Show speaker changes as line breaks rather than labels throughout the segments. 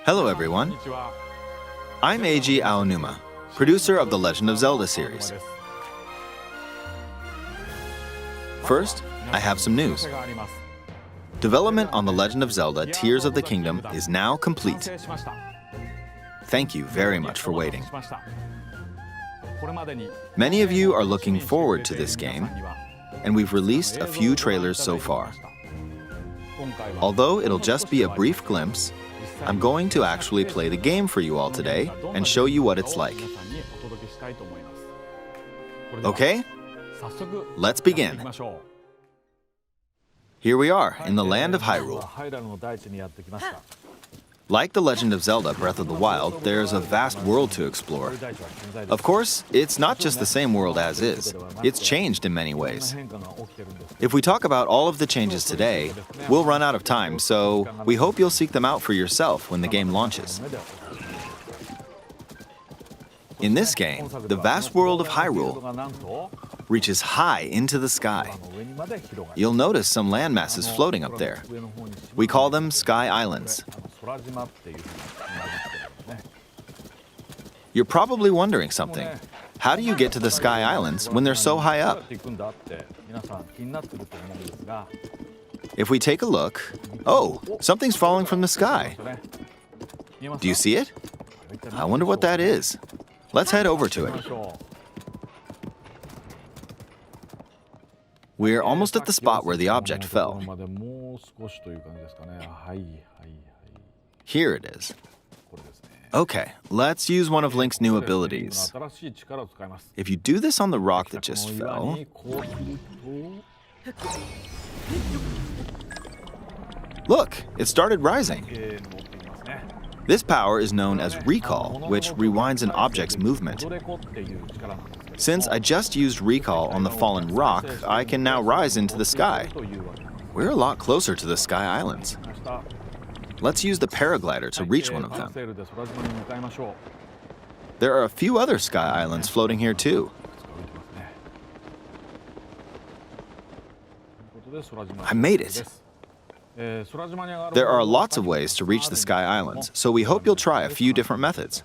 Hello everyone, I'm Eiji Aonuma, producer of the Legend of Zelda series. First, I have some news. Development on the Legend of Zelda Tears of the Kingdom is now complete. Thank you very much for waiting. Many of you are looking forward to this game, and we've released a few trailers so far. Although it'll just be a brief glimpse, I'm going to actually play the game for you all today and show you what it's like. Okay? Let's begin. Here we are in the land of Hyrule. Like The Legend of Zelda Breath of the Wild, there's a vast world to explore. Of course, it's not just the same world as is. It's changed in many ways. If we talk about all of the changes today, we'll run out of time, so we hope you'll seek them out for yourself when the game launches. In this game, the vast world of Hyrule reaches high into the sky. You'll notice some landmasses floating up there. We call them Sky Islands. You're probably wondering something. How do you get to the Sky Islands when they're so high up? If we take a look, oh, something's falling from the sky. Do you see it? I wonder what that is. Let's head over to it. We're almost at the spot where the object fell. Here it is. Okay, let's use one of Link's new abilities. If you do this on the rock that just fell... Look, it started rising. This power is known as Recall, which rewinds an object's movement. Since I just used Recall on the fallen rock, I can now rise into the sky. We're a lot closer to the Sky Islands. Let's use the paraglider to reach one of them. There are a few other Sky Islands floating here too. I made it. There are lots of ways to reach the Sky Islands, so we hope you'll try a few different methods.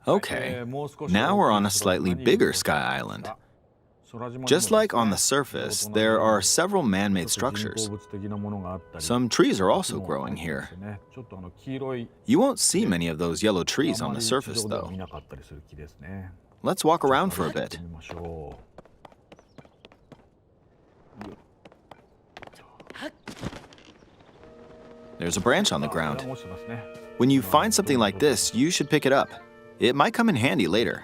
Okay, now we're on a slightly bigger Sky Island. Just like on the surface, there are several man-made structures. Some trees are also growing here. You won't see many of those yellow trees on the surface, though. Let's walk around for a bit. There's a branch on the ground. When you find something like this, you should pick it up. It might come in handy later.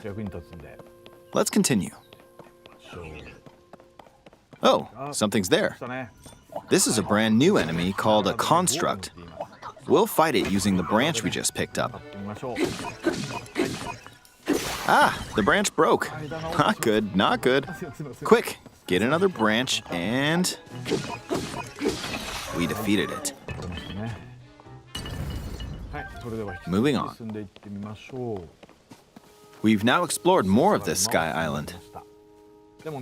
Let's continue. Oh, something's there. This is a brand new enemy called a construct. We'll fight it using the branch we just picked up. Ah, the branch broke. Not good, not good. Quick, get another branch and... we defeated it. Moving on. We've now explored more of this Sky Island.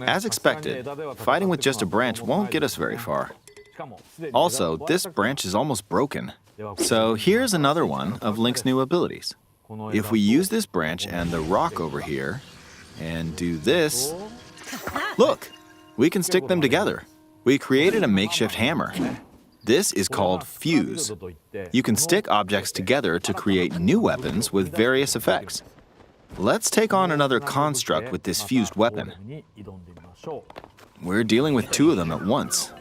As expected, fighting with just a branch won't get us very far. Also, this branch is almost broken. So here's another one of Link's new abilities. If we use this branch and the rock over here, and do this, look, we can stick them together. We created a makeshift hammer. This is called Fuse. You can stick objects together to create new weapons with various effects. Let's take on another construct with this fused weapon. We're dealing with two of them at once.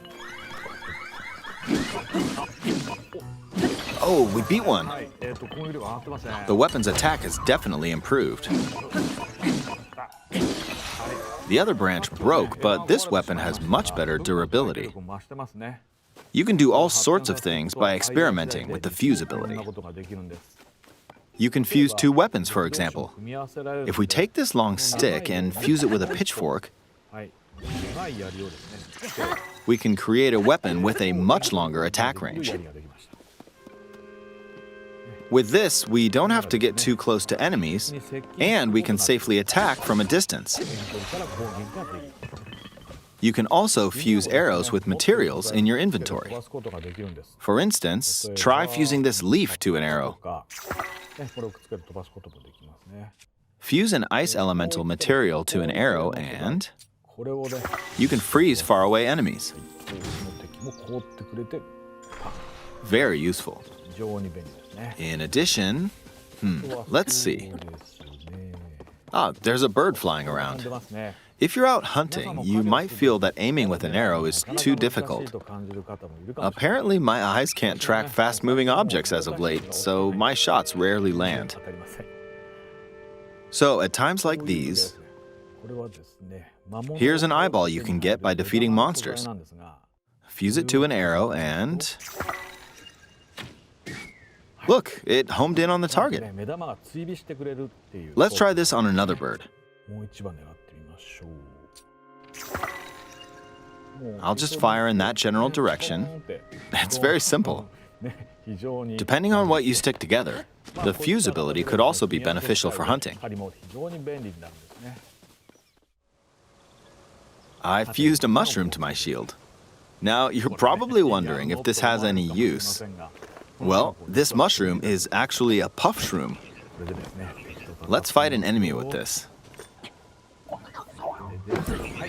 Oh, we beat one. The weapon's attack has definitely improved. The other branch broke, but this weapon has much better durability. You can do all sorts of things by experimenting with the fuse ability. You can fuse two weapons, for example. If we take this long stick and fuse it with a pitchfork, we can create a weapon with a much longer attack range. With this, we don't have to get too close to enemies, and we can safely attack from a distance. You can also fuse arrows with materials in your inventory. For instance, try fusing this leaf to an arrow. Fuse an ice elemental material to an arrow and you can freeze faraway enemies. Very useful. In addition, let's see. There's a bird flying around. If you're out hunting, you might feel that aiming with an arrow is too difficult. Apparently, my eyes can't track fast-moving objects as of late, so my shots rarely land. So, at times like these, here's an eyeball you can get by defeating monsters. Fuse it to an arrow and... look, it homed in on the target. Let's try this on another bird. I'll just fire in that general direction. It's very simple. Depending on what you stick together, the fuse ability could also be beneficial for hunting. I fused a mushroom to my shield. Now, you're probably wondering if this has any use. Well, this mushroom is actually a puff shroom. Let's fight an enemy with this.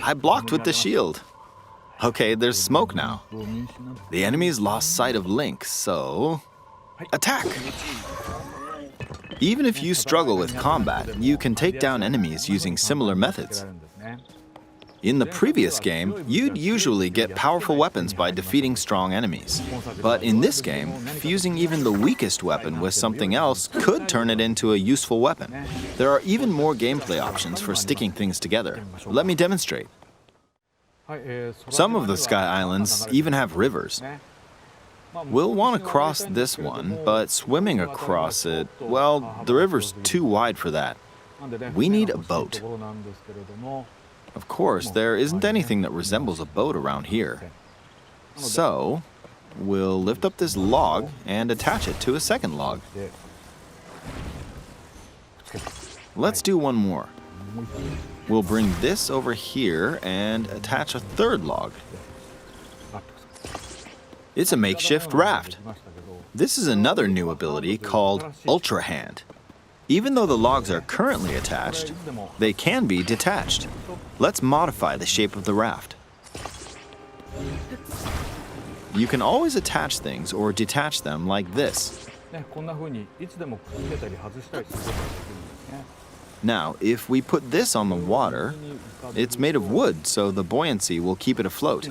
I blocked with the shield. Okay, there's smoke now. The enemy's lost sight of Link, so... attack! Even if you struggle with combat, you can take down enemies using similar methods. In the previous game, you'd usually get powerful weapons by defeating strong enemies. But in this game, fusing even the weakest weapon with something else could turn it into a useful weapon. There are even more gameplay options for sticking things together. Let me demonstrate. Some of the Sky Islands even have rivers. We'll want to cross this one, but swimming across it, well, the river's too wide for that. We need a boat. Of course, there isn't anything that resembles a boat around here. So, we'll lift up this log and attach it to a second log. Let's do one more. We'll bring this over here and attach a third log. It's a makeshift raft. This is another new ability called Ultra Hand. Even though the logs are currently attached, they can be detached. Let's modify the shape of the raft. You can always attach things or detach them like this. Now, if we put this on the water, it's made of wood, so the buoyancy will keep it afloat.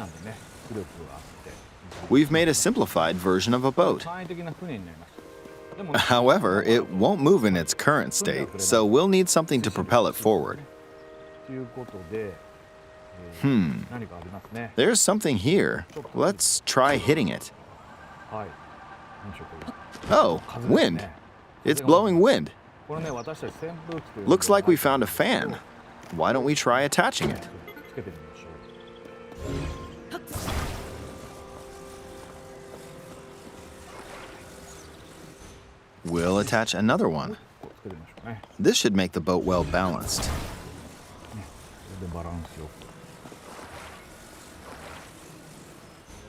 We've made a simplified version of a boat. However, it won't move in its current state, so we'll need something to propel it forward. There's something here. Let's try hitting it. Oh, wind. It's blowing wind. Looks like we found a fan. Why don't we try attaching it? We'll attach another one. This should make the boat well balanced.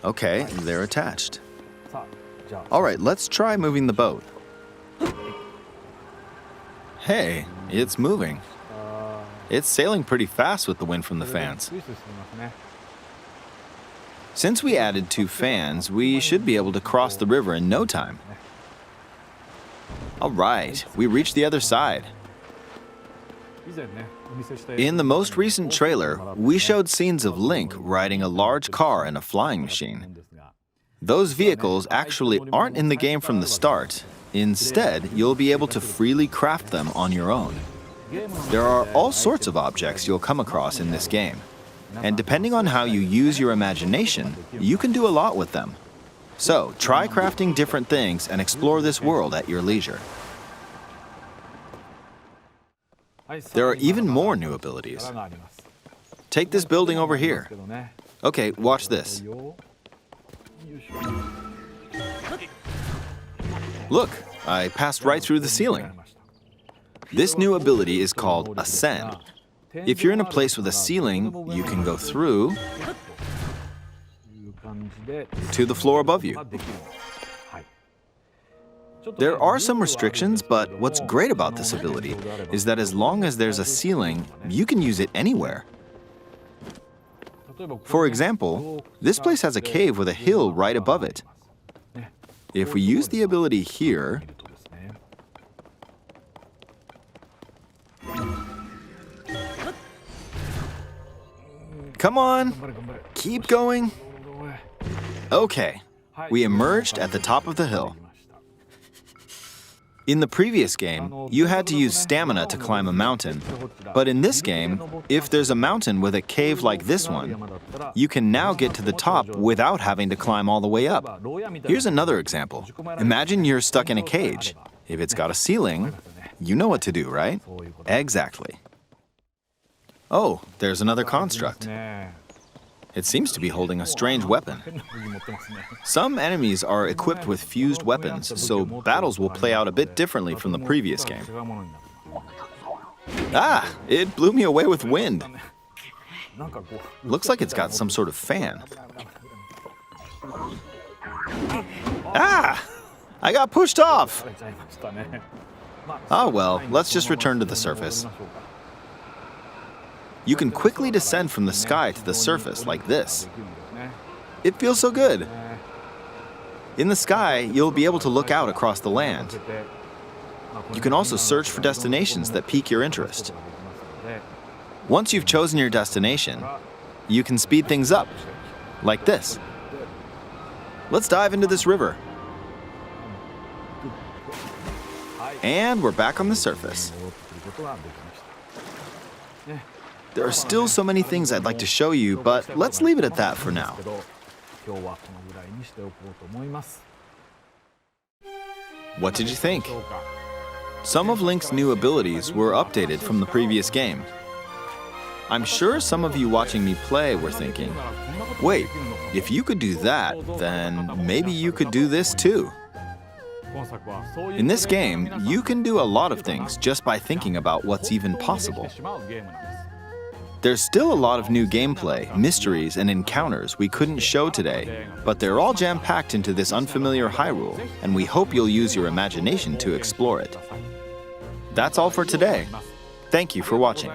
Okay, they're attached. All right, let's try moving the boat. Hey, it's moving. It's sailing pretty fast with the wind from the fans. Since we added 2 fans, we should be able to cross the river in no time. All right, we reached the other side. In the most recent trailer, we showed scenes of Link riding a large car and a flying machine. Those vehicles actually aren't in the game from the start. Instead, you'll be able to freely craft them on your own. There are all sorts of objects you'll come across in this game. And depending on how you use your imagination, you can do a lot with them. So, try crafting different things and explore this world at your leisure. There are even more new abilities. Take this building over here. Okay, watch this. Look, I passed right through the ceiling. This new ability is called Ascend. If you're in a place with a ceiling, you can go through to the floor above you. There are some restrictions, but what's great about this ability is that as long as there's a ceiling, you can use it anywhere. For example, this place has a cave with a hill right above it. If we use the ability here, come on, keep going. Okay, we emerged at the top of the hill. In the previous game, you had to use stamina to climb a mountain. But in this game, if there's a mountain with a cave like this one, you can now get to the top without having to climb all the way up. Here's another example. Imagine you're stuck in a cage. If it's got a ceiling, you know what to do, right? Exactly. Oh, there's another construct. It seems to be holding a strange weapon. Some enemies are equipped with fused weapons, so battles will play out a bit differently from the previous game. Ah! It blew me away with wind. Looks like it's got some sort of fan. Ah! I got pushed off! Ah well, let's just return to the surface. You can quickly descend from the sky to the surface like this. It feels so good. In the sky, you'll be able to look out across the land. You can also search for destinations that pique your interest. Once you've chosen your destination, you can speed things up, like this. Let's dive into this river. And we're back on the surface. There are still so many things I'd like to show you, but let's leave it at that for now. What did you think? Some of Link's new abilities were updated from the previous game. I'm sure some of you watching me play were thinking, wait, if you could do that, then maybe you could do this too. In this game, you can do a lot of things just by thinking about what's even possible. There's still a lot of new gameplay, mysteries, and encounters we couldn't show today, but they're all jam-packed into this unfamiliar Hyrule, and we hope you'll use your imagination to explore it. That's all for today. Thank you for watching.